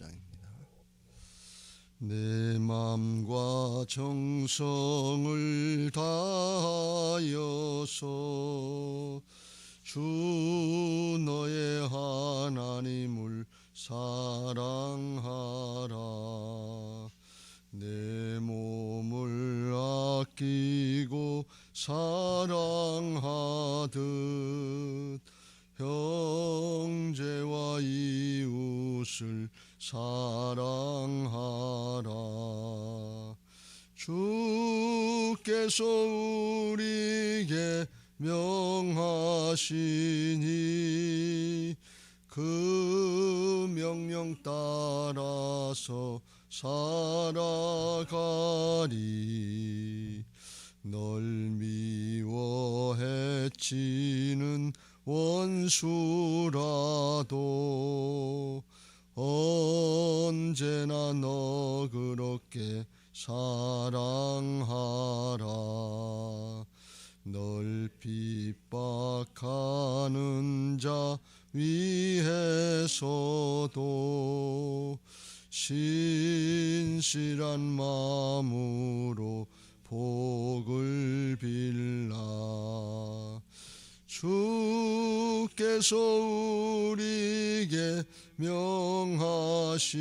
20장입니다. 내 마음과 정성을 다하여서 주 너의 하나님을 사랑하라. 내 몸을 아끼고 사랑하듯 형제와 이웃을 사랑하라. 주께서 우리에게 명하시니 그 명령 따라서 살아가리. 널 미워 해치는 원수라도 언제나 너그럽게 사랑하라. 널 핍박하는 자 위에서도 신실한 마음으로 복을 빌라. 주께서 우리에게 명하시니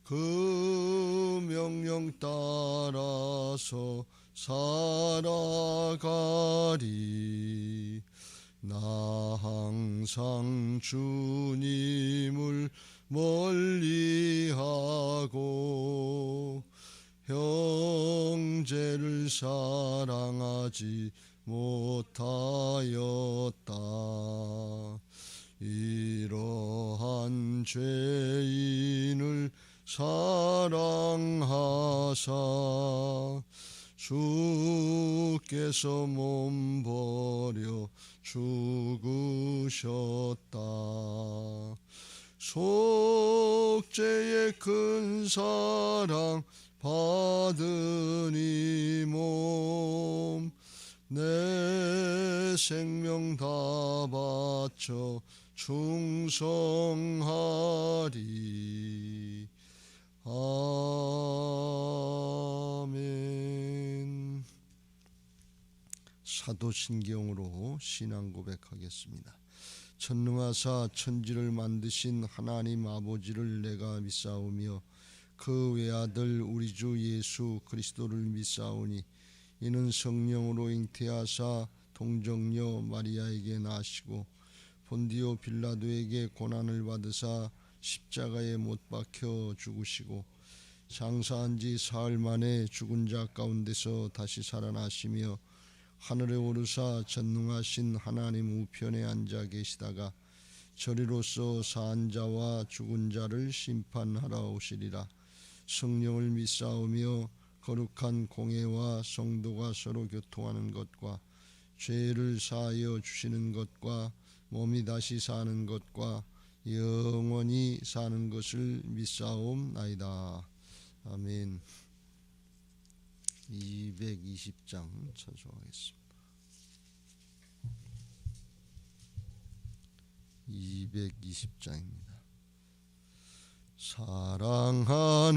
그 명령 따라서 살아가리. 나 항상 주님을 멀리하고 형제를 사랑하지 못하였다. 이러한 죄인을 사랑하사 주께서 몸 버려 죽으셨다. 속죄의 큰 사랑 받은 이 몸 내 생명 다 바쳐 충성하리. 아멘. 사도신경으로 신앙 고백하겠습니다. 전능하사 천지를 만드신 하나님 아버지를 내가 믿사오며 그 외아들 우리 주 예수 그리스도를 믿사오니 이는 성령으로 잉태하사 동정녀 마리아에게 나시고 본디오 빌라도에게 고난을 받으사 십자가에 못 박혀 죽으시고 장사한 지 사흘 만에 죽은 자 가운데서 다시 살아나시며 하늘에 오르사 전능하신 하나님 우편에 앉아 계시다가 저리로서 산 자와 죽은 자를 심판하러 오시리라. 성령을 믿사오며 거룩한 공회와 성도가 서로 교통하는 것과 죄를 사하여 주시는 것과 몸이 다시 사는 것과 영원히 사는 것을 믿사옵나이다. 아멘. 220장 찬송하겠습니다. 220장입니다. 사랑하는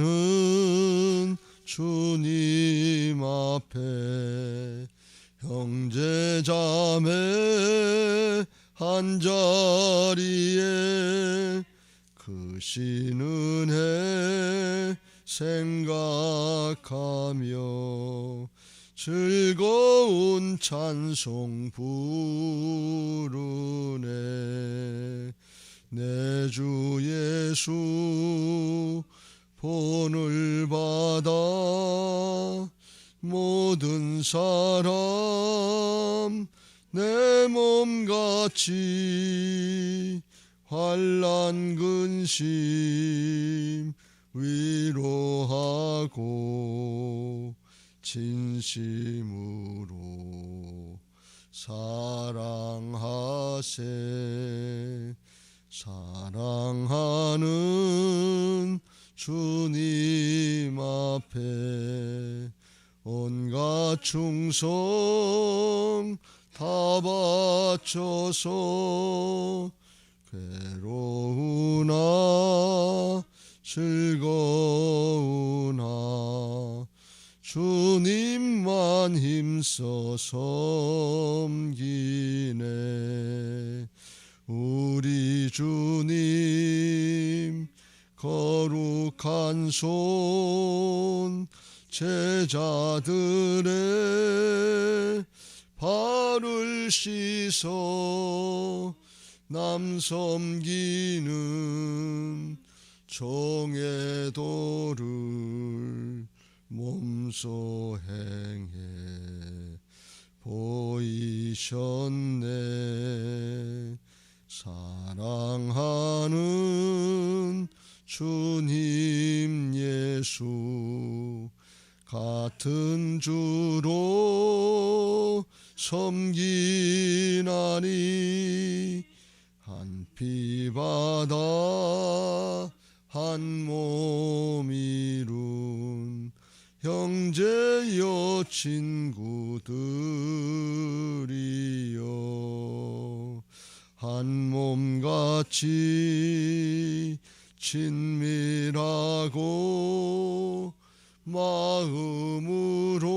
주님 앞에 형제 자매 한자리에 크신 은혜 생각하며 즐거운 찬송 부르네. 내 주 예수 본을 받아 모든 사람 내 몸같이 환난 근심 위로하고 진심으로 사랑하세. 사랑하는 주님 앞에 온갖 충성 다 바쳐서 괴로운 즐거우나 주님만 힘써 섬기네. 우리 주님 거룩한 손 제자들의 발을 씻어 남 섬기는 정의 도를 몸소 행해 보이셨네. 사랑하는 주님 예수 같은 주로 섬기나니 한 피바다 한 몸 이룬 형제여 친구들이여 한 몸같이 친밀하고 마음으로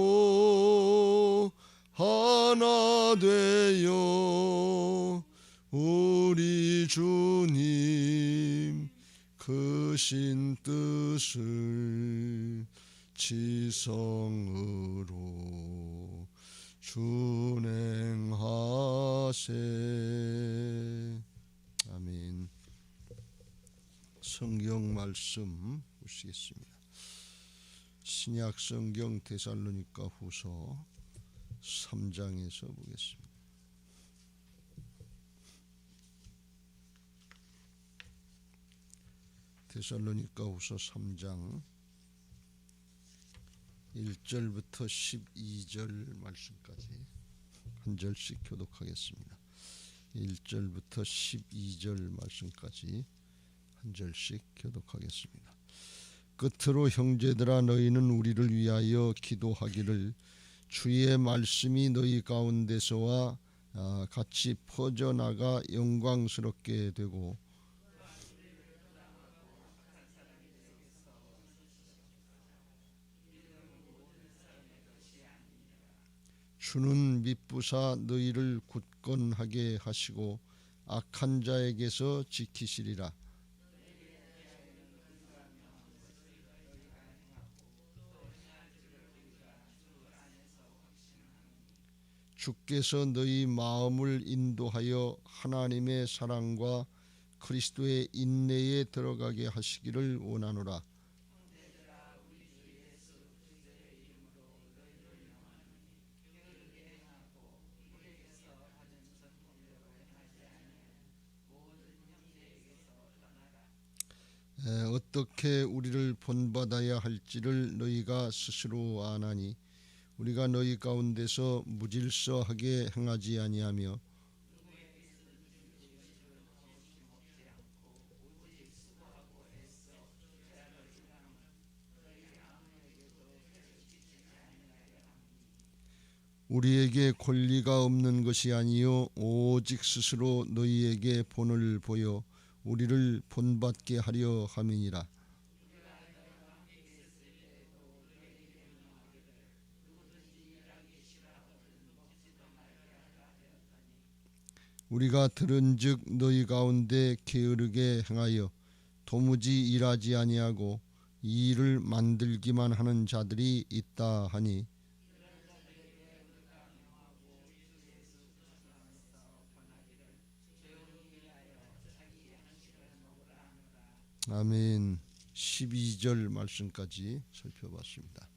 하나 되어 우리 주님 크신 뜻을 지성으로 준행하세. 아멘. 성경 말씀 보시겠습니다. 신약 성경 데살로니가 후서 3장에서 보겠습니다. 데살로니가 후서 3장 1절부터 12절 말씀까지 한 절씩 교독하겠습니다. 1절부터 12절 말씀까지 한 절씩 교독하겠습니다. 끝으로 형제들아 너희는 우리를 위하여 기도하기를 주의 말씀이 너희 가운데서와 같이 퍼져나가 영광스럽게 되고 주는 미쁘사 너희를 굳건하게 하시고 악한 자에게서 지키시리라. 주께서 너희 마음을 인도하여 하나님의 사랑과 그리스도의 인내에 들어가게 하시기를 원하노라. 어떻게 우리를 본받아야 할지를 너희가 스스로 아나니 우리가 너희 가운데서 무질서하게 행하지 아니하며 우리에게 권리가 없는 것이 아니요 오직 스스로 너희에게 본을 보여 우리를 본받게 하려 함이니라. 우리가 들은즉 너희 가운데 게으르게 행하여 도무지 일하지 아니하고 이 일을 만들기만 하는 자들이 있다 하니 아멘. 12절 말씀까지 살펴봤습니다.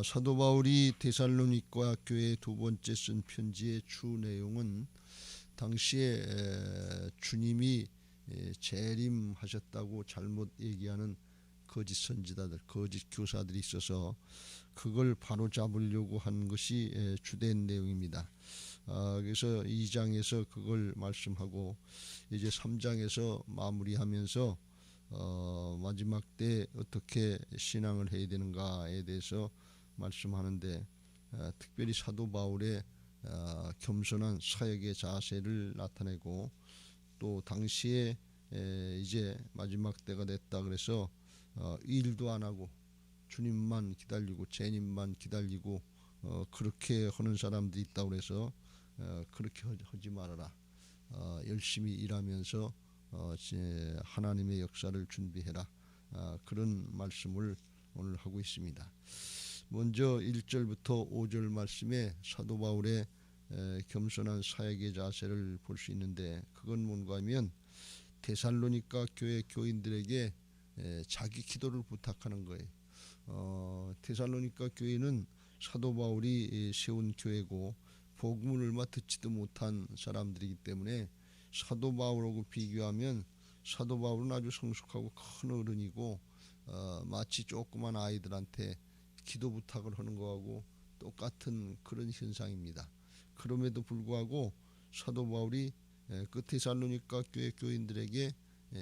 사도 바울이 데살로니가 교회 두 번째 쓴 편지의 주 내용은 당시에 주님이 재림하셨다고 잘못 얘기하는 거짓 선지자들, 거짓 교사들이 있어서 그걸 바로잡으려고 한 것이 주된 내용입니다. 그래서 2장에서 그걸 말씀하고 이제 3장에서 마무리하면서 마지막 때 어떻게 신앙을 해야 되는가에 대해서 말씀하는데 특별히 사도 바울의 겸손한 사역의 자세를 나타내고 또 당시에 이제 마지막 때가 됐다 그래서 일도 안 하고 주님만 기다리고 재림만 기다리고 그렇게 하는 사람들이 있다고 그래서 그렇게 하지 말아라. 열심히 일하면서 하나님의 역사를 준비해라. 그런 말씀을 오늘 하고 있습니다. 먼저 1절부터 5절 말씀에 사도 바울의 겸손한 사역의 자세를 볼 수 있는데, 그건 뭔가 하면 데살로니가 교회 교인들에게 자기 기도를 부탁하는 거예요. 데살로니가 교회는 사도 바울이 세운 교회고 복음을 얼마 듣지도 못한 사람들이기 때문에 사도 바울하고 비교하면 사도 바울은 아주 성숙하고 큰 어른이고 마치 조그만 아이들한테 기도 부탁을 하는 거하고 똑같은 그런 현상입니다. 그럼에도 불구하고 사도 바울이 그 데살로니가 교회 교인들에게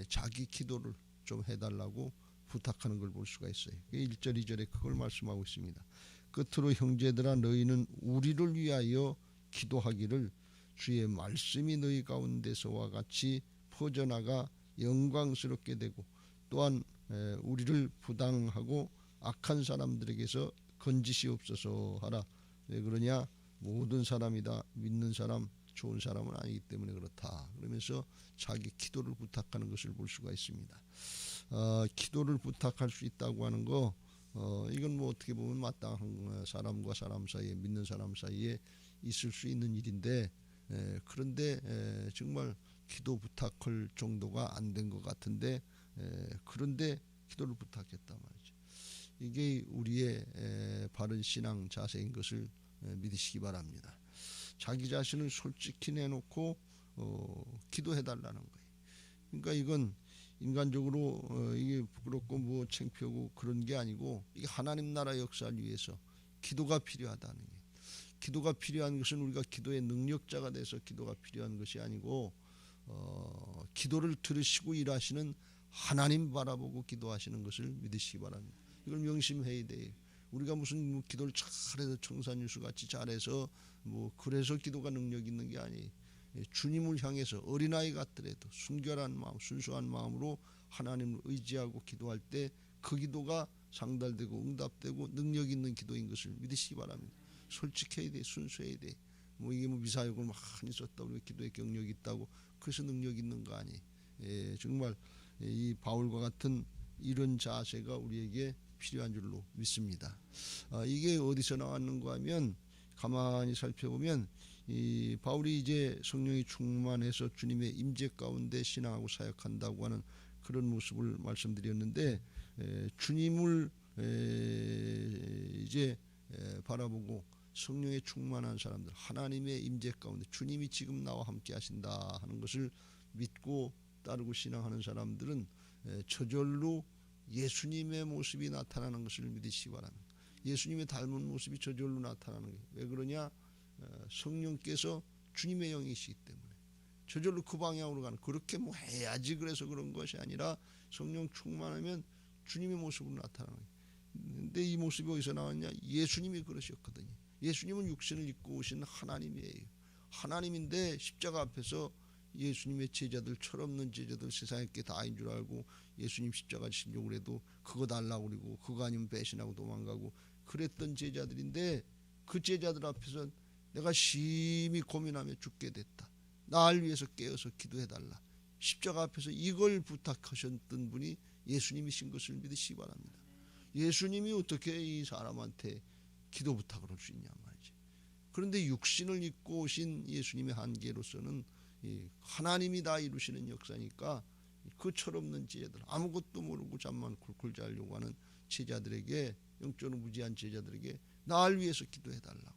자기 기도를 좀 해달라고 부탁하는 걸 볼 수가 있어요. 1절 2절에 그걸 말씀하고 있습니다. 끝으로 형제들아, 너희는 우리를 위하여 기도하기를, 주의 말씀이 너희 가운데서와 같이 퍼져나가 영광스럽게 되고, 또한 우리를 부당하고 악한 사람들에게서 건지시옵소서 하라. 왜 그러냐? 모든 사람이다 믿는 사람 좋은 사람은 아니기 때문에 그렇다. 그러면서 자기 기도를 부탁하는 것을 볼 수가 있습니다. 기도를 부탁할 수 있다고 하는 거, 이건 뭐 어떻게 보면 마땅한 사람과 사람 사이에, 믿는 사람 사이에 있을 수 있는 일인데, 그런데 정말 기도 부탁할 정도가 안 된 것 같은데, 그런데 기도를 부탁했단 말이죠. 이게 우리의 바른 신앙 자세인 것을 믿으시기 바랍니다. 자기 자신을 솔직히 내놓고 기도해달라는 거예요. 그러니까 이건 인간적으로 이게 부끄럽고 뭐 창피하고 그런 게 아니고, 이게 하나님 나라 역사를 위해서 기도가 필요하다는 게, 기도가 필요한 것은 우리가 기도의 능력자가 돼서 기도가 필요한 것이 아니고, 기도를 들으시고 일하시는 하나님 바라보고 기도하시는 것을 믿으시기 바랍니다. 이걸 명심해야 돼요. 우리가 무슨 뭐 기도를 잘해서 청산유수 같이 잘해서 뭐 그래서 기도가 능력 있는 게 아니에요. 주님을 향해서 어린아이 같더라도 순결한 마음, 순수한 마음으로 하나님을 의지하고 기도할 때 그 기도가 상달되고 응답되고 능력 있는 기도인 것을 믿으시기 바랍니다. 솔직해야 돼, 순수해야 돼. 뭐 이게 뭐 미사역을 많이 썼다고 우리가 기도에 경력이 있다고 그래서 능력 있는 거 아니에요. 정말 이 바울과 같은 이런 자세가 우리에게 필요한 줄로 믿습니다. 이게 어디서 나왔는가 하면, 가만히 살펴보면 이 바울이 이제 성령이 충만해서 주님의 임재 가운데 신앙하고 사역한다고 하는 그런 모습을 말씀드렸는데, 주님을 이제 바라보고 성령에 충만한 사람들, 하나님의 임재 가운데 주님이 지금 나와 함께 하신다 하는 것을 믿고 따르고 신앙하는 사람들은 저절로 예수님의 모습이 나타나는 것을 믿으시기 바랍니다. 예수님의 닮은 모습이 저절로 나타나는 게, 왜 그러냐? 성령께서 주님의 영이시기 때문에 저절로 그 방향으로 가는, 그렇게 뭐 해야지 그래서 그런 것이 아니라 성령 충만하면 주님의 모습으로 나타나는 거예요. 근데 이 모습이 어디서 나왔냐? 예수님이 그러셨거든요. 예수님은 육신을 입고 오신 하나님이에요. 하나님인데 십자가 앞에서 예수님의 제자들, 철없는 제자들, 세상에 게 다인 줄 알고 예수님 십자가 지려고 해도 그거 달라고 그러고 그거 아니면 배신하고 도망가고 그랬던 제자들인데, 그 제자들 앞에서 내가 심히 고민하며 죽게 됐다, 날 위해서 깨어서 기도해달라, 십자가 앞에서 이걸 부탁하셨던 분이 예수님이신 것을 믿으시기 바랍니다. 예수님이 어떻게 이 사람한테 기도 부탁을 할 수 있냐 말이지. 그런데 육신을 입고 오신 예수님의 한계로서는 하나님이 다 이루시는 역사니까 그 철없는 제자들, 아무것도 모르고 잠만 굴굴 자려고 하는 제자들에게, 영적으로 무지한 제자들에게 날 위해서 기도해달라고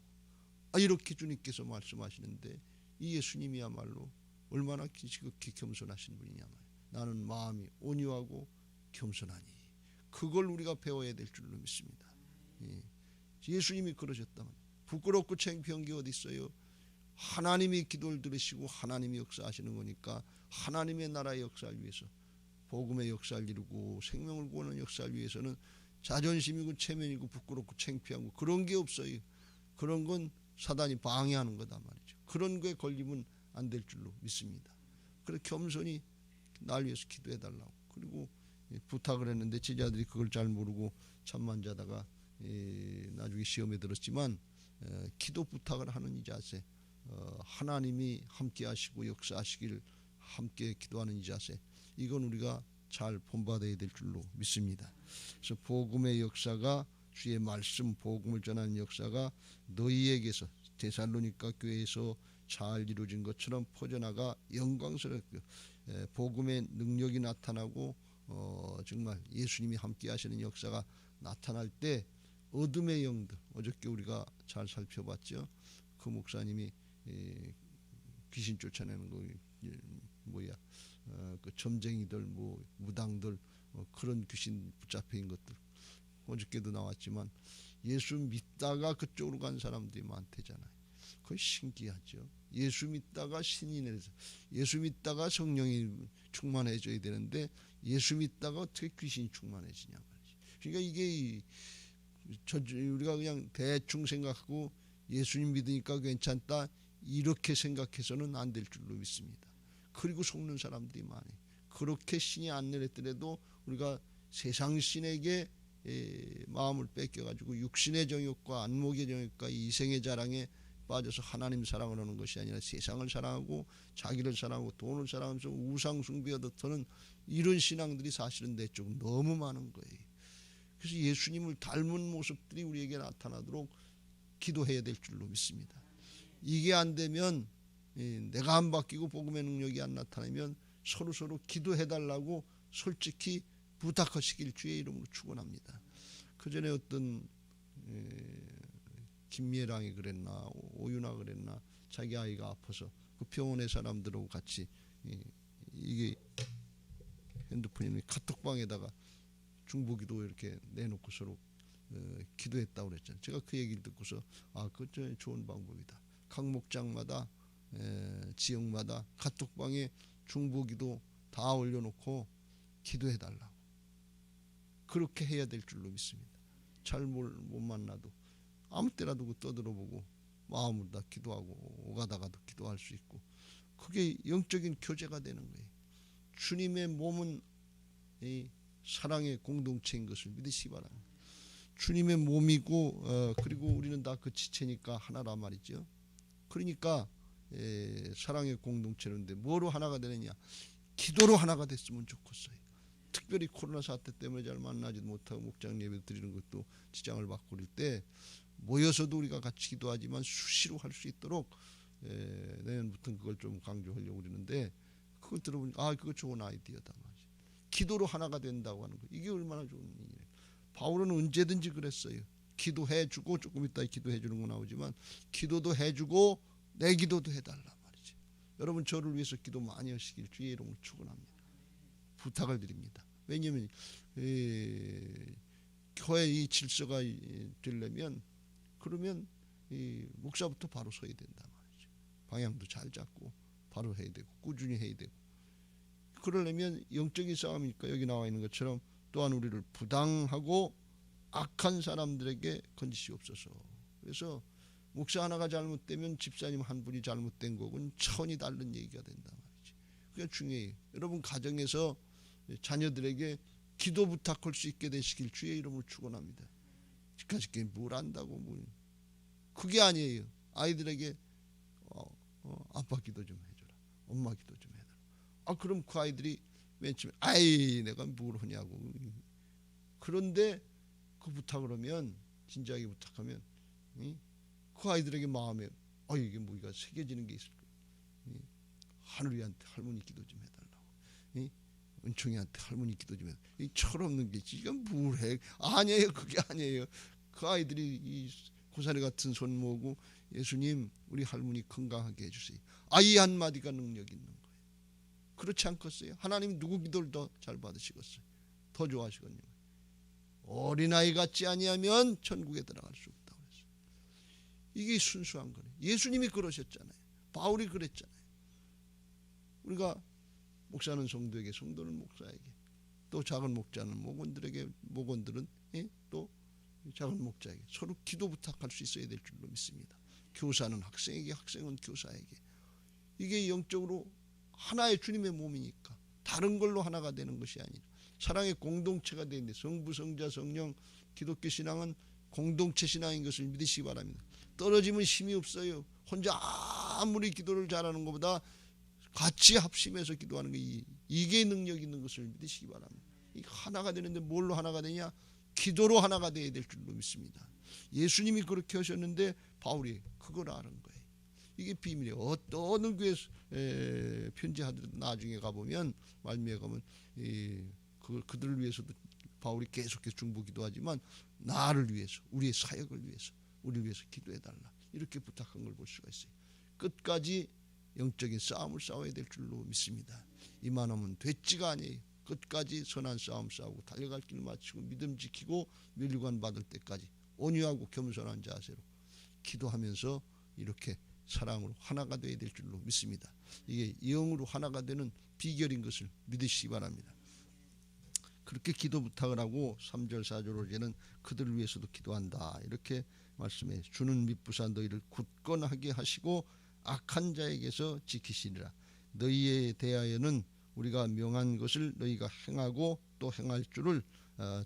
이렇게 주님께서 말씀하시는데, 이 예수님이야말로 얼마나 지극히 겸손하신 분이냐 말이에요. 나는 마음이 온유하고 겸손하니, 그걸 우리가 배워야 될 줄로 믿습니다. 예수님이 그러셨다면 부끄럽고 창피한 게 어디 있어요? 하나님이 기도를 들으시고 하나님이 역사하시는 거니까, 하나님의 나라의 역사를 위해서, 복음의 역사를 이루고 생명을 구하는 역사를 위해서는 자존심이고 체면이고 부끄럽고 창피하고 그런 게 없어요. 그런 건 사단이 방해하는 거다 말이죠. 그런 거에 걸리면 안 될 줄로 믿습니다. 그래 겸손히 날 위해서 기도해 달라고. 그리고 부탁을 했는데 제자들이 그걸 잘 모르고 잠만 자다가 나중에 시험에 들었지만 기도 부탁을 하는 이 자세, 하나님이 함께 하시고 역사하시길 함께 기도하는 이 자세, 이건 우리가 잘 본받아야 될 줄로 믿습니다. 그래서 복음의 역사가, 주의 말씀 복음을 전하는 역사가 너희에게서 데살로니가 교회에서 잘 이루어진 것처럼 퍼져나가 영광스럽게 복음의 능력이 나타나고 정말 예수님이 함께 하시는 역사가 나타날 때 어둠의 영들, 어저께 우리가 잘 살펴봤죠. 그 목사님이 귀신 쫓아내는 거 그 점쟁이들, 무당들, 그런 귀신 붙잡힌 것들 어저께도 나왔지만 예수 믿다가 그쪽으로 간 사람들이 많대잖아요. 그거 신기하죠. 예수 믿다가 신이 내려서, 예수 믿다가 성령이 충만해져야 되는데 예수 믿다가 어떻게 귀신이 충만해지냐 말이지. 그러니까 이게 우리가 그냥 대충 생각하고 예수님 믿으니까 괜찮다 이렇게 생각해서는 안 될 줄로 믿습니다. 그리고 속는 사람들이 많아요. 그렇게 신이 안 내렸더라도 우리가 세상 신에게 마음을 뺏겨가지고 육신의 정욕과 안목의 정욕과 이생의 자랑에 빠져서 하나님 사랑을 하는 것이 아니라 세상을 사랑하고 자기를 사랑하고 돈을 사랑하면서 우상 숭배하듯하는 이런 신앙들이 사실은 내 쪽 너무 많은 거예요. 그래서 예수님을 닮은 모습들이 우리에게 나타나도록 기도해야 될 줄로 믿습니다. 이게 안 되면, 내가 안 바뀌고 복음의 능력이 안 나타나면 서로 기도해달라고 솔직히 부탁하시길 주의 이름으로 축원합니다. 그 전에 어떤 김예랑이 그랬나 오윤아 그랬나, 자기 아이가 아파서 그 병원의 사람들하고 같이 이게 핸드폰이 카톡방에다가 중보기도 이렇게 내놓고 서로 기도했다고 그랬잖아요. 제가 그 얘기를 듣고서 그거 좋은 방법이다. 각 목장마다 지역마다 카톡방에 중보기도 다 올려놓고 기도해달라고. 그렇게 해야 될 줄로 믿습니다. 잘 못 만나도 아무 때라도 떠들어보고 마음으로 다 기도하고 오가다가도 기도할 수 있고, 그게 영적인 교제가 되는 거예요. 주님의 몸은 이 사랑의 공동체인 것을 믿으시기 바랍니다. 주님의 몸이고 그리고 우리는 다 그 지체니까 하나라 말이죠. 그러니까 사랑의 공동체인데 뭐로 하나가 되느냐? 기도로 하나가 됐으면 좋겠어요. 특별히 코로나 사태 때문에 잘 만나지도 못하고 목장 예배 드리는 것도 지장을 받고 그럴 때 모여서도 우리가 같이 기도하지만 수시로 할 수 있도록 내년부터는 그걸 좀 강조하려고 그러는데, 그걸 들어보니까 그거 좋은 아이디어다 말이지. 기도로 하나가 된다고 하는 거, 이게 얼마나 좋은 일이에요. 바울은 언제든지 그랬어요. 기도해주고, 조금 이따 기도해주는 거 나오지만 기도도 해주고 내 기도도 해달라 말이지. 여러분 저를 위해서 기도 많이 하시길 주의 이름으로 축원합니다. 부탁을 드립니다. 왜냐하면 교회 이 질서가 되려면, 그러면 목사부터 바로 서야 된다 말이죠. 방향도 잘 잡고 바로 해야 되고 꾸준히 해야 되고, 그러려면 영적인 싸움이니까 여기 나와 있는 것처럼 또한 우리를 부당하고 악한 사람들에게 건지시옵소서. 그래서 목사 하나가 잘못되면 집사님 한 분이 잘못된 거고는 차원이 다른 얘기가 된다 말이지. 그게 중요해요. 여러분 가정에서 자녀들에게 기도 부탁할 수 있게 되시길 주의 이름으로 축원합니다. 집까지 뭘 안다고 그게 아니에요. 아이들에게 아빠 기도 좀 해줘라, 엄마 기도 좀 해달라. 그럼 그 아이들이 맨 처음에 내가 뭘 하냐고. 그런데 그 부탁을 하면, 진지하게 부탁하면 그 아이들에게 마음에 이게 뭐가 새겨지는 게 있을 거예요. 하늘이한테 할머니 기도 좀 해달라고, 은총이한테 할머니 기도 좀 해달라고. 이 철없는 게 이건 뭘 해. 아니에요. 그게 아니에요. 그 아이들이 이 고사리 같은 손 모으고 예수님 우리 할머니 건강하게 해주세요. 이 한마디가 능력 있는 거예요. 그렇지 않겠어요? 하나님 누구 기도를 더 잘 받으시겠어요? 더 좋아하시겠냐고. 어린아이 같지 아니하면 천국에 들어갈 수 없다고 그랬어요. 이게 순수한 거예요. 예수님이 그러셨잖아요. 바울이 그랬잖아요. 우리가 목사는 성도에게, 성도는 목사에게, 또 작은 목자는 목원들에게, 목원들은 또 작은 목자에게 서로 기도 부탁할 수 있어야 될 줄로 믿습니다. 교사는 학생에게, 학생은 교사에게. 이게 영적으로 하나의 주님의 몸이니까 다른 걸로 하나가 되는 것이 아니라 사랑의 공동체가 되는데, 성부, 성자, 성령, 기독교 신앙은 공동체 신앙인 것을 믿으시기 바랍니다. 떨어지면 힘이 없어요. 혼자 아무리 기도를 잘하는 것보다 같이 합심해서 기도하는 게 이게 능력 있는 것을 믿으시기 바랍니다. 이 하나가 되는데 뭘로 하나가 되냐? 기도로 하나가 되어야 될 줄로 믿습니다. 예수님이 그렇게 하셨는데 바울이 그걸 아는 거예요. 이게 비밀이에요. 어떤 교회 편지하더라도 나중에 가보면, 말미에 가면 그들을 위해서도 바울이 계속해서 중보기도 하지만 나를 위해서, 우리의 사역을 위해서, 우리를 위해서 기도해달라 이렇게 부탁한 걸 볼 수가 있어요. 끝까지 영적인 싸움을 싸워야 될 줄로 믿습니다. 이만하면 됐지가 아니에요. 끝까지 선한 싸움 싸우고 달려갈 길 마치고 믿음 지키고 멸류관 받을 때까지 온유하고 겸손한 자세로 기도하면서 이렇게 사랑으로 하나가 되어야 될 줄로 믿습니다. 이게 영으로 하나가 되는 비결인 것을 믿으시기 바랍니다. 그렇게 기도 부탁을 하고 3절 4절로 이제는 그들을 위해서도 기도한다 이렇게 말씀해, 주는 미쁘사 너희를 굳건하게 하시고 악한 자에게서 지키시리라. 너희에 대하여는 우리가 명한 것을 너희가 행하고 또 행할 줄을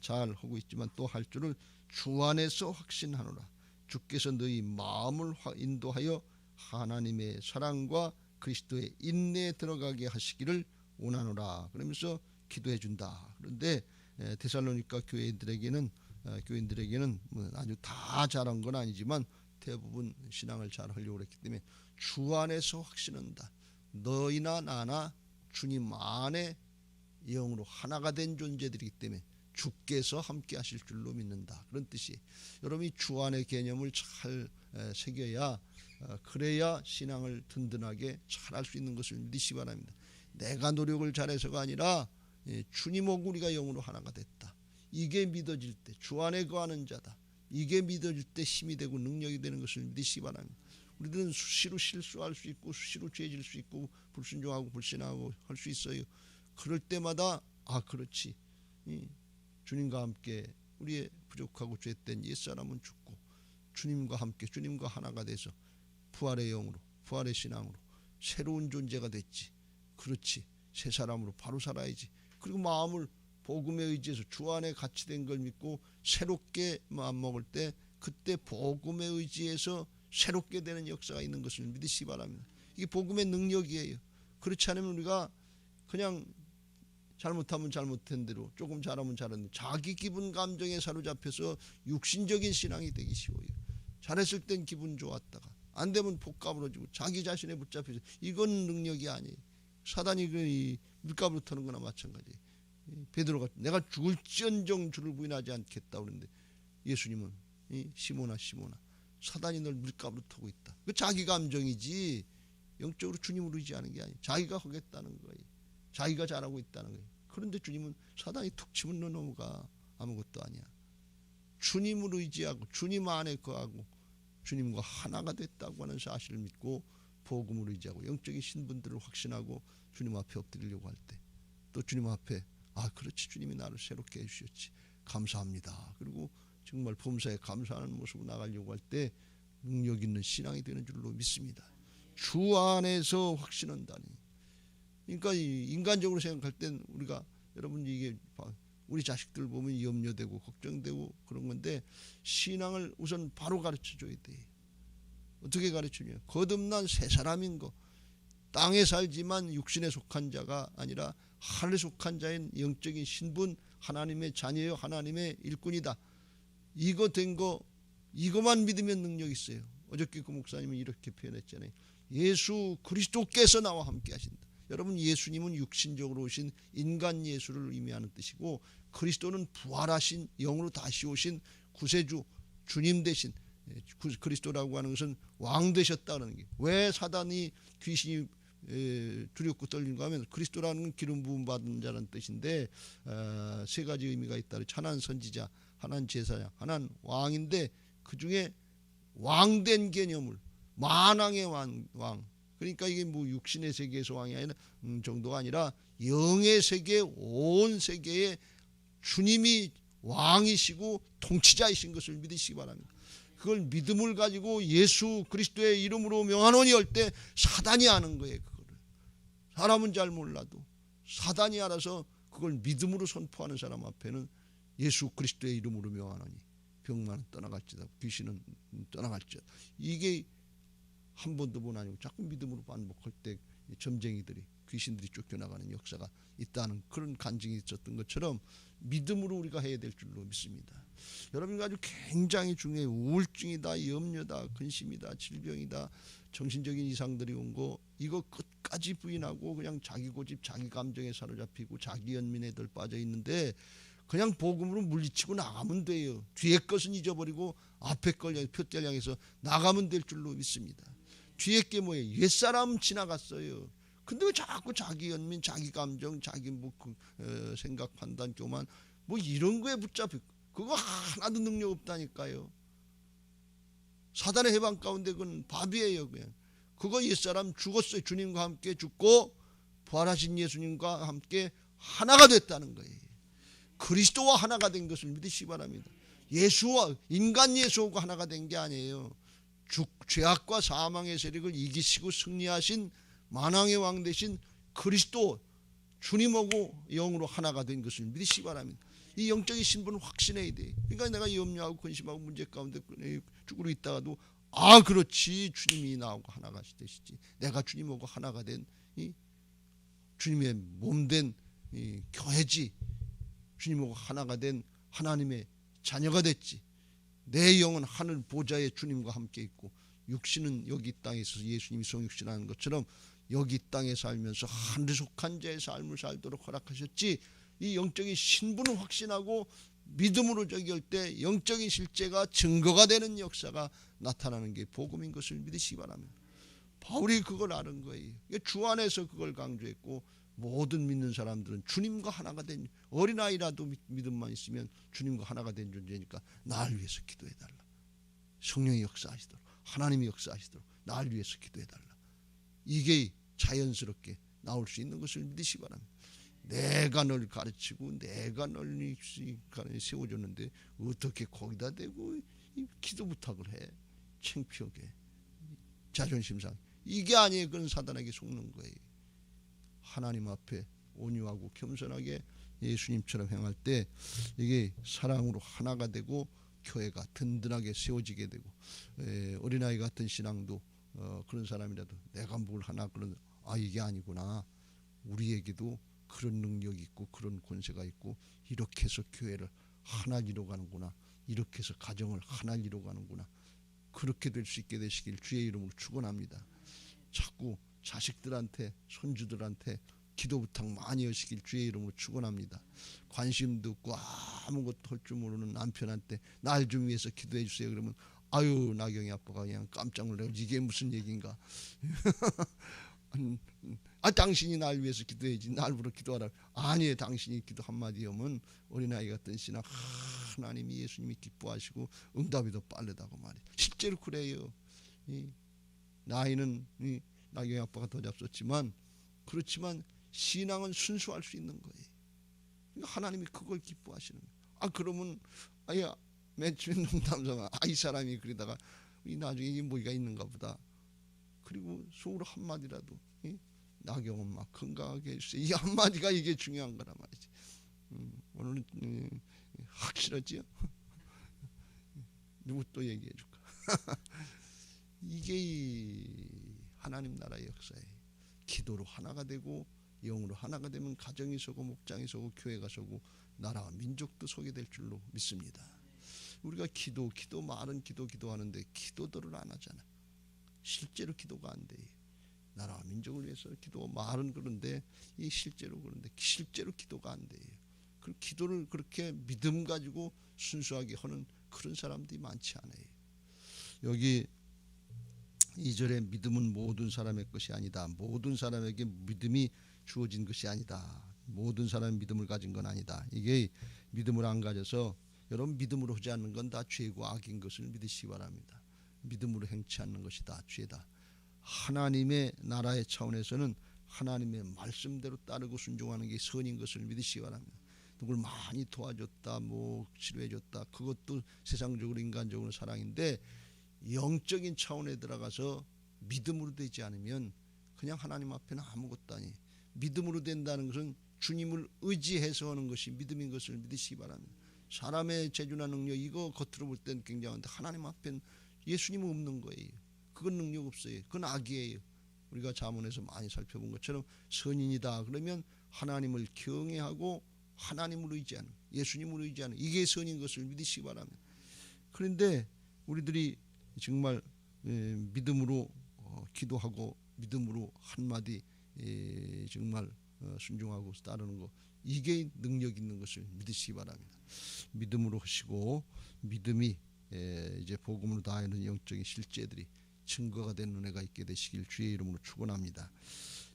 잘 하고 있지만 또 할 줄을 주 안에서 확신하노라. 주께서 너희 마음을 인도하여 하나님의 사랑과 그리스도의 인내에 들어가게 하시기를 원하노라. 그러면서 기도해 준다. 그런데 데살로니가 교인들에게는 아주 다 잘한 건 아니지만 대부분 신앙을 잘 하려고 했기 때문에 주 안에서 확신한다. 너희나 나나 주님 안에 영으로 하나가 된 존재들이기 때문에 주께서 함께 하실 줄로 믿는다. 그런 뜻이에요. 여러분이 주 안의 개념을 잘 새겨야, 그래야 신앙을 든든하게 잘 할 수 있는 것을 믿으시기 바랍니다. 내가 노력을 잘해서가 아니라 주님하고 우리가 영으로 하나가 됐다. 이게 믿어질 때 주 안에 거하는 자다. 이게 믿어질 때 힘이 되고 능력이 되는 것을 믿으시기 바랍니다. 우리들은 수시로 실수할 수 있고 수시로 죄질 수 있고 불순종하고 불신하고 할 수 있어요. 그럴 때마다 그렇지, 주님과 함께 우리의 부족하고 죄된 옛사람은 죽고 주님과 함께 주님과 하나가 돼서 부활의 영으로 부활의 신앙으로 새로운 존재가 됐지. 그렇지, 새 사람으로 바로 살아야지. 그리고 마음을 복음에 의지해서 주 안에 같이 된 걸 믿고 새롭게 마음 먹을 때 그때 복음에 의지해서 새롭게 되는 역사가 있는 것을 믿으시기 바랍니다. 이게 복음의 능력이에요. 그렇지 않으면 우리가 그냥 잘못하면 잘못한 대로, 조금 잘하면 잘한 대로 자기 기분 감정에 사로잡혀서 육신적인 신앙이 되기 쉬워요. 잘했을 땐 기분 좋았다가 안 되면 복감으로 지고 자기 자신에 붙잡혀서, 이건 능력이 아니에요. 사단이 그 밀가루로 터는 거나 마찬가지예요. 베드로가 내가 죽을지언정 주를 부인하지 않겠다 그러는데 예수님은 시몬아 사단이 널 밀가루로 터고 있다. 그 자기 감정이지 영적으로 주님을 의지하는 게 아니에요. 자기가 하겠다는 거예요. 자기가 잘하고 있다는 거예요. 그런데 주님은 사단이 툭 치면 너 넘어가. 아무것도 아니야. 주님을 의지하고 주님 안에 거하고 주님과 하나가 됐다고 하는 사실을 믿고 복음을 의지하고 영적인 신분들을 확신하고 주님 앞에 엎드리려고 할 때, 또 주님 앞에 그렇지, 주님이 나를 새롭게 해주셨지, 감사합니다. 그리고 정말 범사에 감사하는 모습으로 나가려고 할 때 능력 있는 신앙이 되는 줄로 믿습니다. 주 안에서 확신한다니. 그러니까 인간적으로 생각할 땐 우리가, 여러분 이게 우리 자식들 보면 염려되고 걱정되고 그런 건데, 신앙을 우선 바로 가르쳐줘야 돼. 어떻게 가르쳐줘요? 거듭난 새 사람인 거, 땅에 살지만 육신에 속한 자가 아니라 하늘에 속한 자인 영적인 신분, 하나님의 자녀요 하나님의 일꾼이다. 이거 된 거, 이거만 믿으면 능력 있어요. 어저께 그 목사님이 이렇게 표현했잖아요. 예수 그리스도께서 나와 함께 하신다. 여러분, 예수님은 육신적으로 오신 인간 예수를 의미하는 뜻이고, 그리스도는 부활하신 영으로 다시 오신 구세주 주님 되신, 그리스도라고 하는 것은 왕 되셨다는 게, 왜 사단이 귀신이 두렵고 떨리는가 하면 그리스도라는 건 기름 부음 받은 자라는 뜻인데, 세 가지 의미가 있다. 하나는 선지자, 하나는 제사장, 하나는 왕인데 그 중에 왕된 개념을, 만왕의 왕, 그러니까 이게 뭐 육신의 세계에서 왕이 아니라 정도가 아니라 영의 세계, 온 세계에 주님이 왕이시고 통치자이신 것을 믿으시기 바랍니다. 그걸 믿음을 가지고 예수 그리스도의 이름으로 명하노니 할 때 사단이 아는 거예요. 그거를 사람은 잘 몰라도 사단이 알아서 그걸 믿음으로 선포하는 사람 앞에는 예수 그리스도의 이름으로 명하노니 병만은 떠나갈지다, 귀신은 떠나갈지다. 이게 한 번도 본 아니고 자꾸 믿음으로 반복할 때 점쟁이들이, 귀신들이 쫓겨나가는 역사가 있다는 그런 간증이 있었던 것처럼 믿음으로 우리가 해야 될 줄로 믿습니다. 여러분과 아주 굉장히 중요해요. 우울증이다, 염려다, 근심이다, 질병이다, 정신적인 이상들이 온 거, 이거 끝까지 부인하고 그냥 자기 고집, 자기 감정에 사로잡히고 자기 연민에 들 빠져 있는데 그냥 복음으로 물리치고 나가면 돼요. 뒤에 것은 잊어버리고 앞에 걸 표대를 향해서 나가면 될 줄로 믿습니다. 뒤에 게 뭐예요? 옛사람은 지나갔어요. 근데 왜 자꾸 자기 연민, 자기 감정, 자기 생각, 판단, 교만 이런 거에 붙잡혀. 그거 하나도 능력 없다니까요. 사단의 해방 가운데 그건 밥이에요. 그냥 그거 옛사람 죽었어요. 주님과 함께 죽고 부활하신 예수님과 함께 하나가 됐다는 거예요. 그리스도와 하나가 된 것을 믿으시기 바랍니다. 예수와, 인간 예수와 하나가 된 게 아니에요. 죄악과 사망의 세력을 이기시고 승리하신 만왕의 왕 되신 그리스도 주님하고 영으로 하나가 된 것을 믿으시기 바랍니다. 이 영적인 신분을 확신해야 돼. 그러니까 내가 염려하고 근심하고 문제 가운데 죽으로 있다가도 그렇지, 주님이 나하고 하나가 되시지. 내가 주님하고 하나가 된 주님의 몸된 교회지. 주님하고 하나가 된 하나님의 자녀가 됐지. 내 영은 하늘 보좌에 주님과 함께 있고 육신은 여기 땅에 있어서 예수님이 성육신하는 것처럼 여기 땅에 살면서 하늘에 속한 자의 삶을 살도록 허락하셨지. 이 영적인 신분을 확신하고 믿음으로 저기할 때 영적인 실제가 증거가 되는 역사가 나타나는 게 복음인 것을 믿으시기 바랍니다. 바울이 그걸 아는 거예요. 주 안에서 그걸 강조했고 모든 믿는 사람들은 주님과 하나가 된, 어린아이라도 믿음만 있으면 주님과 하나가 된 존재니까 나를 위해서 기도해달라. 성령이 역사하시도록, 하나님이 역사하시도록 나를 위해서 기도해달라. 이게 자연스럽게 나올 수 있는 것을 믿으시기 바랍니다. 내가 널 가르치고 내가 널 세워줬는데 어떻게 거기다 대고 기도 부탁을 해. 창피하게, 자존심 상해. 이게 아니에요. 그건 사단에게 속는 거예요. 하나님 앞에 온유하고 겸손하게 예수님처럼 행할 때 이게 사랑으로 하나가 되고 교회가 든든하게 세워지게 되고, 어린아이 같은 신앙도 그런 사람이라도 내가 뭘 하나 그런, 이게 아니구나, 우리에게도 그런 능력이 있고 그런 권세가 있고 이렇게 해서 교회를 하나 이뤄가는구나, 이렇게 해서 가정을 하나 이뤄가는구나, 그렇게 될 수 있게 되시길 주의 이름으로 축원합니다. 자꾸 자식들한테, 손주들한테 기도 부탁 많이 하시길 주의 이름으로 축원합니다. 관심도 없고 아무것도 할 줄 모르는 남편한테 날 좀 위해서 기도해 주세요 그러면 나경이 아빠가 그냥 깜짝 놀라고 이게 무슨 얘기인가. 당신이 날 위해서 기도해야지, 날 위로 기도하라. 아니에요. 당신이 기도 한마디 하면 어린아이 같은 신앙, 하나님이 예수님이 기뻐하시고 응답이 더 빠르다고 말이에요. 실제로 그래요. 나이는 나경이 아빠가 더 잡섰지만 그렇지만 신앙은 순수할 수 있는 거예요. 그러니까 하나님이 그걸 기뻐하시는 거예요. 그러면 맨 처음에 농담삼아 이 사람이 그러다가 나중에 이게 뭐가 있는가 보다. 그리고 속으로 한마디라도 나경 엄마 건강하게 해주세요. 이 한마디가 이게 중요한 거란 말이지. 오늘은 확실하지요? 누구 또 얘기해 줄까? 이게 하나님 나라의 역사예요. 기도로 하나가 되고 영으로 하나가 되면 가정이 서고 목장이 서고 교회가 서고 나라와 민족도 서게 될 줄로 믿습니다. 우리가 기도 말은 기도하는데 기도들을 안 하잖아. 실제로 기도가 안 돼. 나라와 민족을 위해서 기도 말은 그런데 이 실제로 기도가 안 돼요. 그 기도를 그렇게 믿음 가지고 순수하게 하는 그런 사람들이 많지 않아요. 여기 2절에 믿음은 모든 사람의 것이 아니다. 모든 사람에게 믿음이 주어진 것이 아니다. 모든 사람이 믿음을 가진 건 아니다. 이게 믿음을 안 가져서 여러분 믿음으로 하지 않는 건 다 죄고 악인 것을 믿으시기 바랍니다. 믿음으로 행치 않는 것이 다 죄다. 하나님의 나라의 차원에서는 하나님의 말씀대로 따르고 순종하는 게 선인 것을 믿으시기 바랍니다. 누굴 많이 도와줬다, 치료해줬다, 그것도 세상적으로 인간적으로 사랑인데 영적인 차원에 들어가서 믿음으로 되지 않으면 그냥 하나님 앞에는 아무것도 아니에요. 믿음으로 된다는 것은 주님을 의지해서 하는 것이 믿음인 것을 믿으시기 바랍니다. 사람의 재주나 능력 이거 겉으로 볼 때는 굉장한데 하나님 앞엔 예수님은 없는 거예요. 그건 능력 없어요. 그건 악이에요. 우리가 잠언에서 많이 살펴본 것처럼 선인이다 그러면 하나님을 경외하고 하나님을 의지하는, 예수님을 의지하는, 이게 선인 것을 믿으시기 바랍니다. 그런데 우리들이 정말 믿음으로 기도하고 믿음으로 한마디 정말 순종하고 따르는 거, 이게 능력 있는 것을 믿으시기 바랍니다. 믿음으로 하시고 믿음이 이제 복음으로 다하는 영적인 실제들이 증거가 된 은혜가 있게 되시길 주의 이름으로 축원합니다.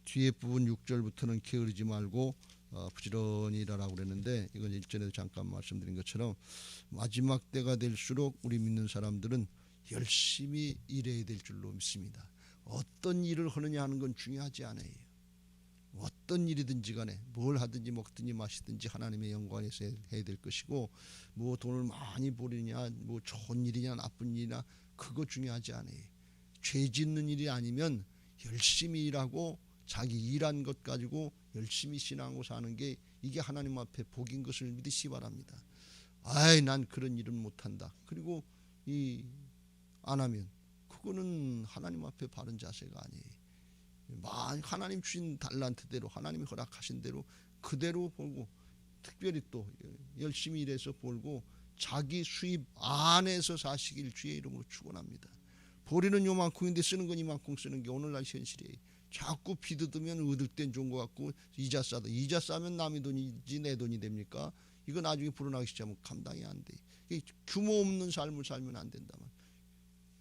뒤에 부분 6절부터는 게으르지 말고 부지런히 일하라고 그랬는데, 이건 일전에도 잠깐 말씀드린 것처럼 마지막 때가 될수록 우리 믿는 사람들은 열심히 일해야 될 줄로 믿습니다. 어떤 일을 하느냐 하는 건 중요하지 않아요. 어떤 일이든지 간에 뭘 하든지 먹든지 마시든지 하나님의 영광에서 해야 될 것이고, 뭐 돈을 많이 벌이냐 뭐 좋은 일이냐 나쁜 일이냐 그거 중요하지 않아요. 죄 짓는 일이 아니면 열심히 일하고 자기 일한 것 가지고 열심히 신앙하고 사는 게 이게 하나님 앞에 복인 것을 믿으시기 바랍니다. 아이 난 그런 일은 못한다 그리고 안 하면 그거는 하나님 앞에 바른 자세가 아니에요. 하나님 주신 달란트대로 하나님이 허락하신 대로 그대로 벌고, 특별히 또 열심히 일해서 벌고 자기 수입 안에서 사시길 주의 이름으로 축원합니다. 벌이는 요만큼인데 쓰는 건 이만큼 쓰는 게 오늘날 현실이에요. 자꾸 비뜯으면 얻을 땐 좋은 것 같고 이자 싸다. 이자 싸면 남의 돈이지 내 돈이 됩니까? 이거 나중에 불어나기 시작하면 감당이 안 돼. 규모 없는 삶을 살면 안 된다만.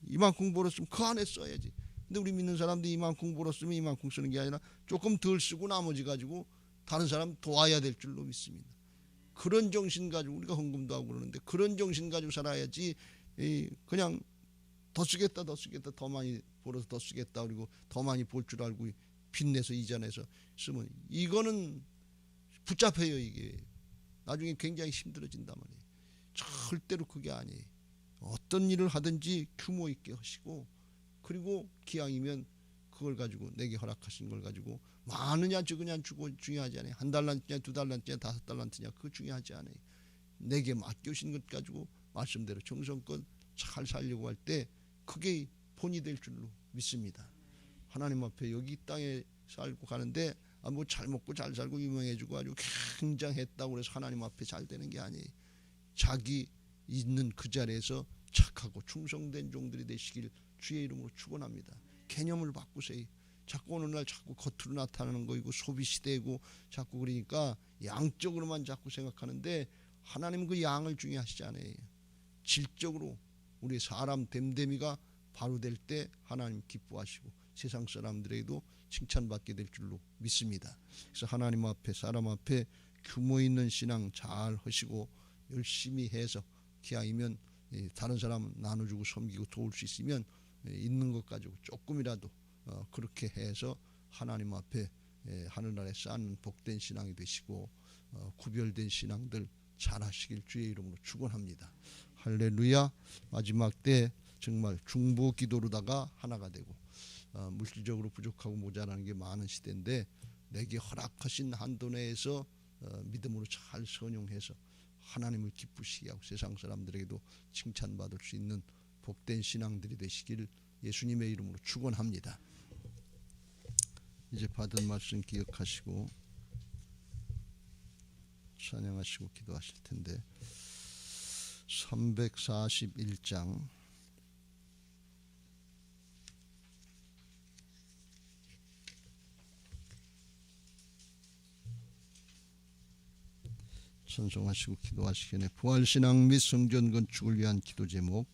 이만큼 벌었으면 그 안에 써야지. 근데 우리 믿는 사람들이 이만큼 벌었으면 이만큼 쓰는 게 아니라 조금 덜 쓰고 나머지 가지고 다른 사람 도와야 될 줄로 믿습니다. 그런 정신 가지고 우리가 헌금도 하고 그러는데 그런 정신 가지고 살아야지 그냥 더 쓰겠다 더 많이 벌어서 더 쓰겠다 그리고 더 많이 벌 줄 알고 빚내서 이자 내서 쓰면 이거는 붙잡혀요. 이게 나중에 굉장히 힘들어진단 말이에요. 절대로 그게 아니에요. 어떤 일을 하든지 규모 있게 하시고, 그리고 기왕이면 그걸 가지고 내게 허락하신 걸 가지고 많으냐 적으냐 주고 중요하지 않아요. 한 달란트냐 두 달란트냐 다섯 달란트냐 그거 중요하지 않아요. 내게 맡겨주신 것 가지고 말씀대로 정성껏 잘 살려고 할 때 그게 본이 될 줄로 믿습니다. 하나님 앞에 여기 땅에 살고 가는데 뭐 잘 먹고 잘 살고 유명해지고 아주 굉장했다고 해서 하나님 앞에 잘 되는 게 아니에요. 자기 있는 그 자리에서 착하고 충성된 종들이 되시길 주의 이름으로 축원합니다. 개념을 바꾸세요. 자꾸 어느 날 자꾸 겉으로 나타나는 거이고 소비 시대이고 자꾸 그러니까 양적으로만 자꾸 생각하는데 하나님은 그 양을 중요하시지 않아요. 질적으로 우리 사람 됨됨이가 바로 될 때 하나님 기뻐하시고 세상 사람들에게도 칭찬받게 될 줄로 믿습니다. 그래서 하나님 앞에 사람 앞에 규모 있는 신앙 잘 하시고 열심히 해서 기왕이면 다른 사람 나눠주고 섬기고 도울 수 있으면 있는 것 가지고 조금이라도 그렇게 해서 하나님 앞에 하늘나라에 쌓는 복된 신앙이 되시고 구별된 신앙들 잘 하시길 주의 이름으로 축원합니다. 할렐루야. 마지막 때 정말 중보 기도로다가 하나가 되고 물질적으로 부족하고 모자라는 게 많은 시대인데 내게 허락하신 한도 내에서 믿음으로 잘 선용해서 하나님을 기쁘시게 하고 세상 사람들에게도 칭찬받을 수 있는 복된 신앙들이 되시길 예수님의 이름으로 축원합니다. 이제 받은 말씀 기억하시고 찬양하시고 기도하실 텐데 341장 찬송하시고 기도하시기 전에 부활신앙 및 성전 건축을 위한 기도 제목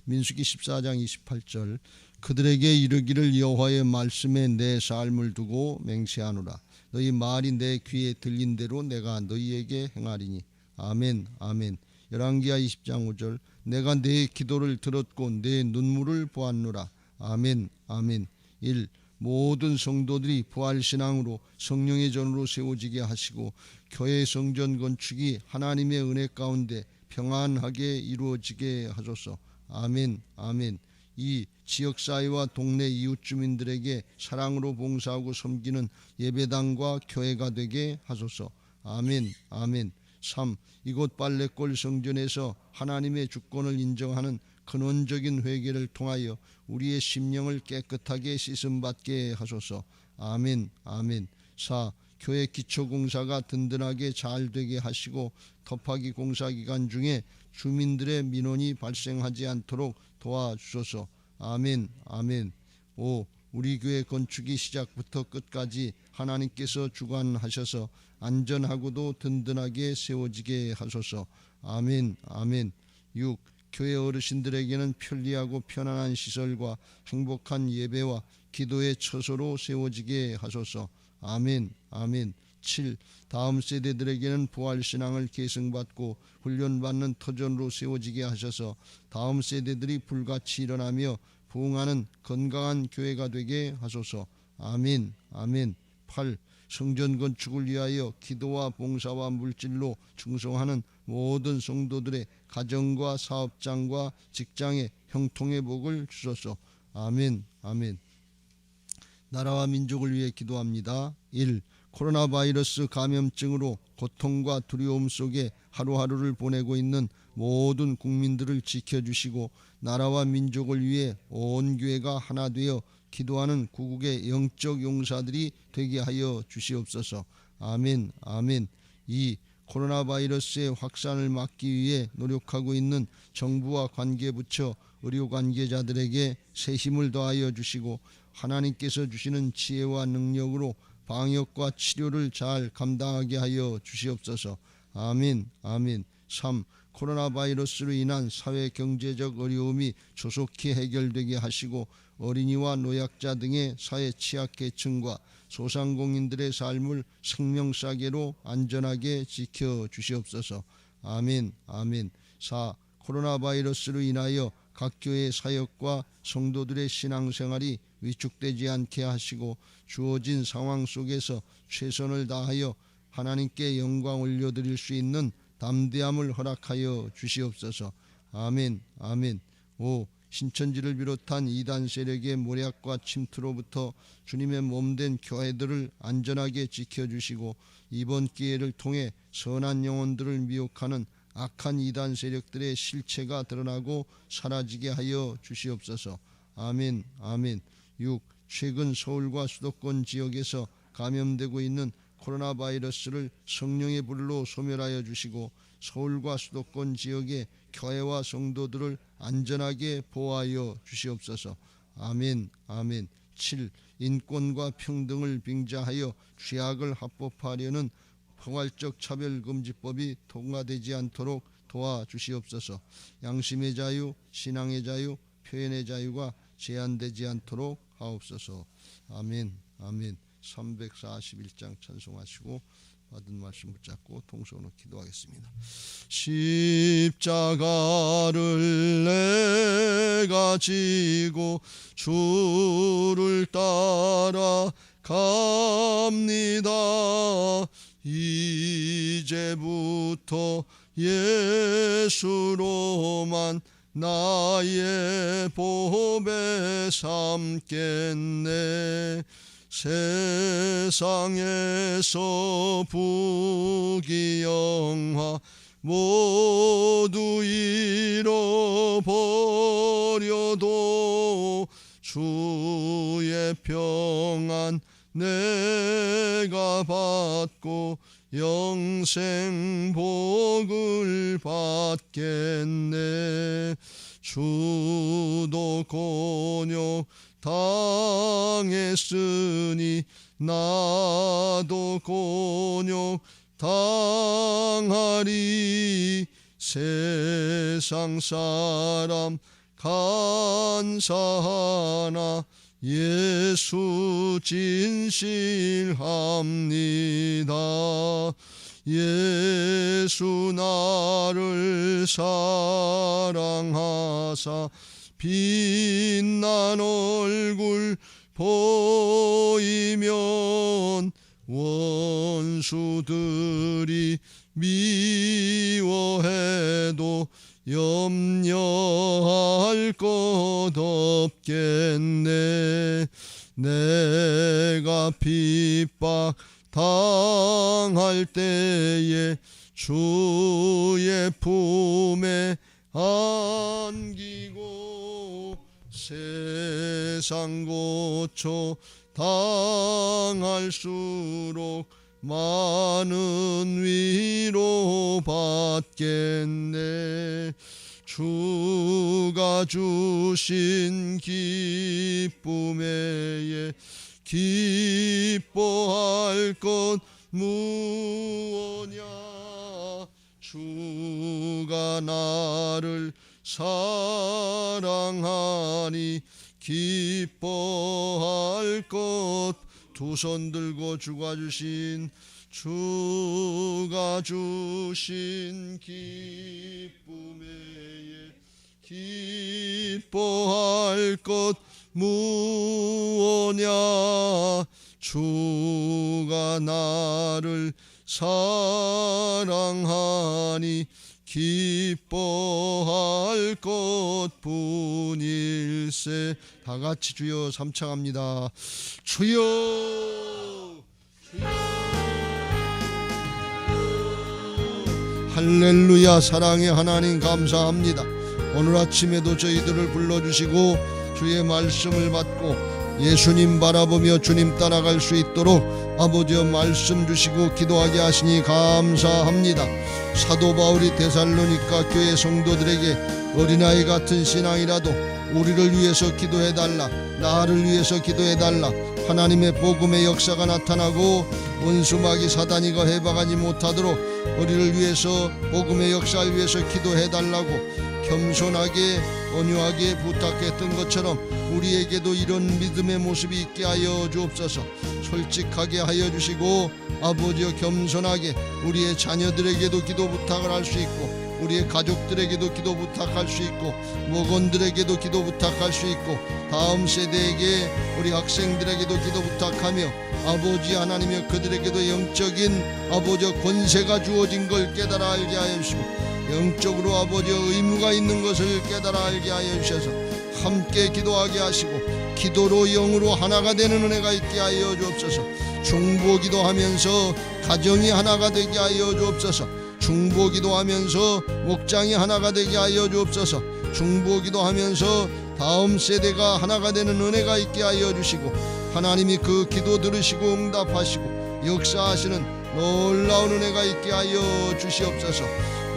민수기 14장 28절 그들에게 이르기를 여호와의 말씀에 내 삶을 두고 맹세하노라 너희 말이 내 귀에 들린 대로 내가 너희에게 행하리니 아멘 아멘. 열왕기하 20장 5절 내가 내 기도를 들었고 내 눈물을 보았노라 아멘 아멘. 1. 모든 성도들이 부활신앙으로 성령의 전으로 세워지게 하시고 교회 성전 건축이 하나님의 은혜 가운데 평안하게 이루어지게 하소서 아멘 아멘. 이 지역사회와 동네 이웃 주민들에게 사랑으로 봉사하고 섬기는 예배당과 교회가 되게 하소서. 아멘. 아멘. 3. 이곳 빨래골 성전에서 하나님의 주권을 인정하는 근원적인 회개를 통하여 우리의 심령을 깨끗하게 씻음받게 하소서. 아멘. 아멘. 4. 교회 기초공사가 든든하게 잘 되게 하시고 터파기 공사 기간 중에 주민들의 민원이 발생하지 않도록 도와주소서. 아멘. 아멘. 5. 우리 교회 건축이 시작부터 끝까지 하나님께서 주관하셔서 안전하고도 든든하게 세워지게 하소서. 아멘. 아멘. 6. 교회 어르신들에게는 편리하고 편안한 시설과 행복한 예배와 기도의 처소로 세워지게 하소서. 아멘. 아멘. 7. 다음 세대들에게는 부활신앙을 계승받고 훈련받는 터전으로 세워지게 하셔서 다음 세대들이 불같이 일어나며 부흥하는 건강한 교회가 되게 하소서. 아멘. 아멘. 8. 성전 건축을 위하여 기도와 봉사와 물질로 충성하는 모든 성도들의 가정과 사업장과 직장에 형통의 복을 주소서. 아멘. 아멘. 나라와 민족을 위해 기도합니다. 1. 코로나 바이러스 감염증으로 고통과 두려움 속에 하루하루를 보내고 있는 모든 국민들을 지켜주시고 나라와 민족을 위해 온 교회가 하나 되어 기도하는 구국의 영적 용사들이 되게 하여 주시옵소서. 아멘. 아멘. 2. 코로나 바이러스의 확산을 막기 위해 노력하고 있는 정부와 관계부처, 의료 관계자들에게 새 힘을 더하여 주시고 하나님께서 주시는 지혜와 능력으로 방역과 치료를 잘 감당하게 하여 주시옵소서. 아멘. 아멘. 3. 코로나 바이러스로 인한 사회 경제적 어려움이 조속히 해결되게 하시고 어린이와 노약자 등의 사회 취약계층과 소상공인들의 삶을 생명사계로 안전하게 지켜주시옵소서. 아멘. 아멘. 4. 코로나 바이러스로 인하여 각 교회 사역과 성도들의 신앙생활이 위축되지 않게 하시고 주어진 상황 속에서 최선을 다하여 하나님께 영광 올려드릴 수 있는 담대함을 허락하여 주시옵소서. 아멘. 아멘. 5. 신천지를 비롯한 이단 세력의 모략과 침투로부터 주님의 몸된 교회들을 안전하게 지켜주시고 이번 기회를 통해 선한 영혼들을 미혹하는 악한 이단 세력들의 실체가 드러나고 사라지게 하여 주시옵소서. 아멘. 아멘. 6. 최근 서울과 수도권 지역에서 감염되고 있는 코로나 바이러스를 성령의 불로 소멸하여 주시고 서울과 수도권 지역의 교회와 성도들을 안전하게 보호하여 주시옵소서. 아멘. 아멘. 7. 인권과 평등을 빙자하여 죄악을 합법화하려는 포괄적 차별금지법이 통과되지 않도록 도와주시옵소서. 양심의 자유, 신앙의 자유, 표현의 자유가 제한되지 않도록 하옵소서. 아멘. 아멘. 341장 찬송하시고 받은 말씀 붙잡고 통성으로 기도하겠습니다. 십자가를 내가 지고 주를 따라 갑니다. 이제부터 예수로만 나의 보배 삼겠네. 세상에서 부귀영화 모두 잃어버려도 주의 평안 내가 받고 영생 복을 받겠네. 주도 곤욕 당했으니 나도 곤욕 당하리. 세상 사람 간사하나 예수 진실합니다. 예수 나를 사랑하사 빛난 얼굴 보이면 원수들이 미워해도 염려할 것 없겠네. 내가 핍박 당할 때에 주의 품에 안기고 세상 고초 당할수록 많은 위로 받겠네. 주가 주신 기쁨에 기뻐할 것 무엇냐. 주가 나를 사랑하니 기뻐할 것. 두 손 들고 주가 주신 기쁨에 기뻐할 것 무엇냐. 주가 나를 사랑하니 기뻐할 것뿐일세. 다 같이 주여 삼창합니다. 주여, 주여. 할렐루야. 사랑의 하나님 감사합니다. 오늘 아침에도 저희들을 불러주시고 주의 말씀을 받고 예수님 바라보며 주님 따라갈 수 있도록 아버지여 말씀 주시고 기도하게 하시니 감사합니다. 사도 바울이 데살로니가 교회 성도들에게 어린아이 같은 신앙이라도 우리를 위해서 기도해달라, 나를 위해서 기도해달라, 하나님의 복음의 역사가 나타나고 원수마귀 사단이가 해방하지 못하도록 우리를 위해서 복음의 역사를 위해서 기도해달라고 겸손하게 온유하게 부탁했던 것처럼 우리에게도 이런 믿음의 모습이 있게 하여 주옵소서. 솔직하게 하여 주시고 아버지여 겸손하게 우리의 자녀들에게도 기도 부탁을 할 수 있고 우리의 가족들에게도 기도 부탁할 수 있고 목원들에게도 기도 부탁할 수 있고 다음 세대에게 우리 학생들에게도 기도 부탁하며 아버지 하나님여 그들에게도 영적인 아버지 권세가 주어진 걸 깨달아 알게 하여 주시고 영적으로 아버지 의무가 있는 것을 깨달아 알게 하여 주셔서 함께 기도하게 하시고 기도로 영으로 하나가 되는 은혜가 있게 하여 주옵소서. 중보기도하면서 가정이 하나가 되게 하여 주옵소서. 중보기도하면서 목장이 하나가 되게 하여 주옵소서. 중보기도하면서 다음 세대가 하나가 되는 은혜가 있게 하여 주시고 하나님이 그 기도 들으시고 응답하시고 역사하시는 놀라운 은혜가 있게 하여 주시옵소서.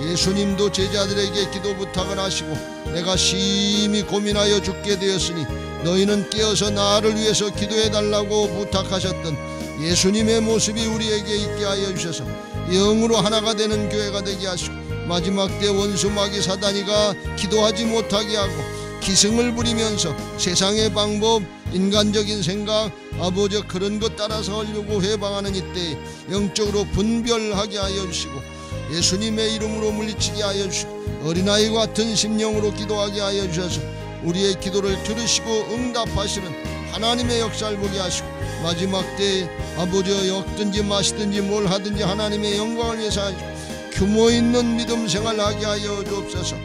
예수님도 제자들에게 기도 부탁을 하시고 내가 심히 고민하여 죽게 되었으니 너희는 깨어서 나를 위해서 기도해달라고 부탁하셨던 예수님의 모습이 우리에게 있게 하여 주셔서 영으로 하나가 되는 교회가 되게 하시고 마지막 때 원수 마귀 사단이가 기도하지 못하게 하고 기승을 부리면서 세상의 방법 인간적인 생각 아버지 그런 것 따라서 하려고 해방하는 이때에 영적으로 분별하게 하여 주시고 예수님의 이름으로 물리치게 하여 주시고 어린아이 같은 심령으로 기도하게 하여 주셔서 우리의 기도를 들으시고 응답하시는 하나님의 역사를 보게 하시고 마지막 때에 아버지여 엮든지 마시든지 뭘 하든지 하나님의 영광을 위해서 하시고 규모 있는 믿음 생활하게 하여 주옵소서.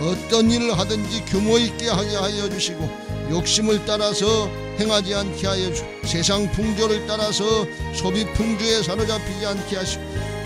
어떤 일을 하든지 규모 있게 하게 하여 주시고 욕심을 따라서 행하지 않게 하여 주시고 세상 풍조를 따라서 소비 풍조에 사로잡히지 않게 하시고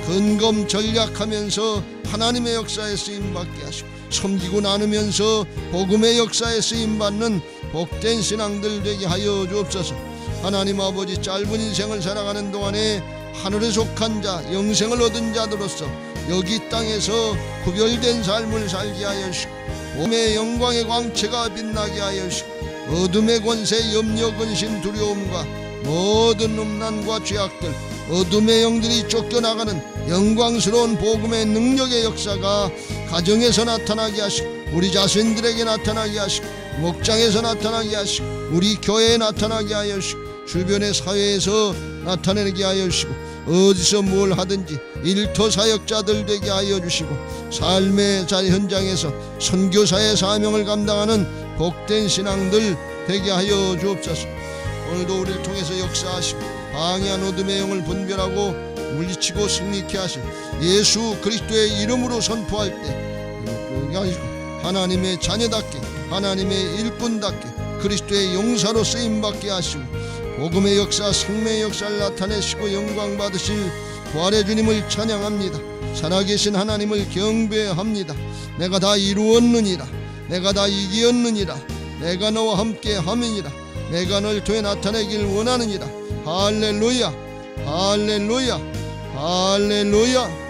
근검 전략하면서 하나님의 역사에 쓰임받게 하시고 섬기고 나누면서 복음의 역사에 쓰임받는 복된 신앙들 되게 하여 주옵소서. 하나님 아버지 짧은 인생을 살아가는 동안에 하늘에 속한 자 영생을 얻은 자들로서 여기 땅에서 구별된 삶을 살게 하여 주시고 복음의 영광의 광채가 빛나게 하여 주시고 어둠의 권세 염려 근심 두려움과 모든 음란과 죄악들 어둠의 영들이 쫓겨나가는 영광스러운 복음의 능력의 역사가 가정에서 나타나게 하시고 우리 자신들에게 나타나게 하시고 목장에서 나타나게 하시고 우리 교회에 나타나게 하여 주시고 주변의 사회에서 나타내게 하여 주시고 어디서 뭘 하든지 일터 사역자들 되게 하여 주시고 삶의 현장에서 선교사의 사명을 감당하는 복된 신앙들 되게 하여 주옵소서. 오늘도 우리를 통해서 역사하시고 방해한 어둠의 영을 분별하고 물리치고 승리케 하실 예수 그리스도의 이름으로 선포할 때 하나님의 자녀답게 하나님의 일꾼답게 그리스도의 용사로 쓰임받게 하시고 복음의 역사 생명의 역사를 나타내시고 영광 받으실 부활의 주님을 찬양합니다. 살아계신 하나님을 경배합니다. 내가 다 이루었느니라. 내가 다 이기었느니라. 내가 너와 함께 함이니라. 내가 널 통해 나타내길 원하느니라. 할렐루야 할렐루야 할렐루야.